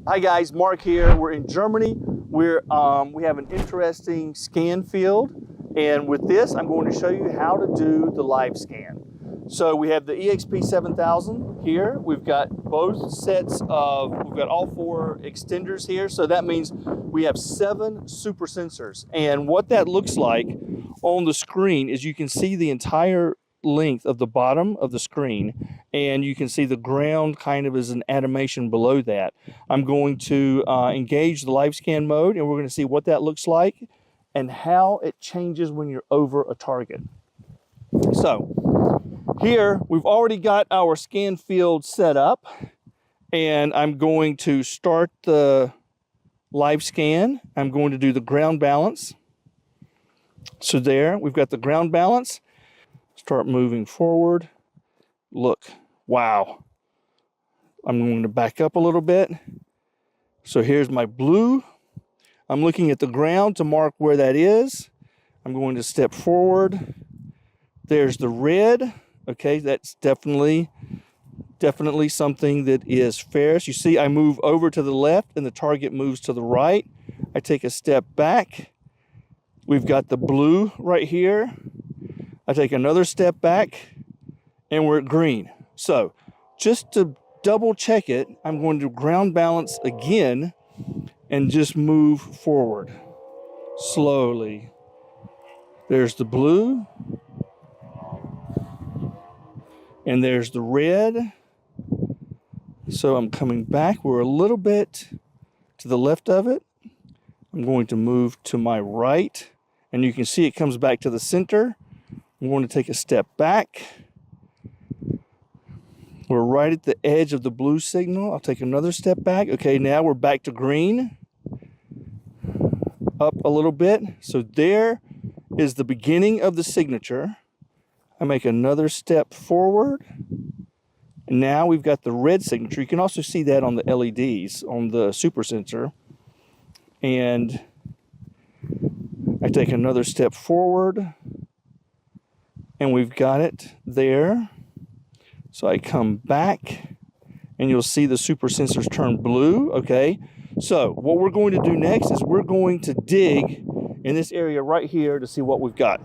Hi guys, Mark here. We're in Germany. We have an interesting scan field, and with this I'm going to show you how to do the live scan. So we have the eXp 7000 here. We've got both sets of, we've got all four extenders here. So that means we have 7 super sensors. And what that looks like on the screen is you can see the entire length of the bottom of the screen, and you can see the ground kind of as an animation below that. I'm going to engage the live scan mode, and we're going to see what that looks like and how it changes when you're over a target. So here we've already got our scan field set up, and I'm going to start the live scan. I'm going to do the ground balance. So there, we've got the ground balance. Start moving forward. Look, wow. I'm going to back up a little bit. So here's my blue. I'm looking at the ground to mark where that is. I'm going to step forward. There's the red. Okay, that's definitely something that is ferrous. You see, I move over to the left and the target moves to the right. I take a step back. We've got the blue right here. I take another step back and we're at green. So just to double check it, I'm going to ground balance again and just move forward slowly. There's the blue and there's the red. So I'm coming back. We're a little bit to the left of it. I'm going to move to my right, and you can see it comes back to the center. I'm going to take a step back. We're right at the edge of the blue signal. I'll take another step back. Okay, now we're back to green. Up a little bit. So there is the beginning of the signature. I make another step forward. And now we've got the red signature. You can also see that on the LEDs on the super sensor. And I take another step forward. And we've got it there. So I come back and you'll see the super sensors turn blue. Okay, so what we're going to do next is we're going to dig in this area right here to see what we've got.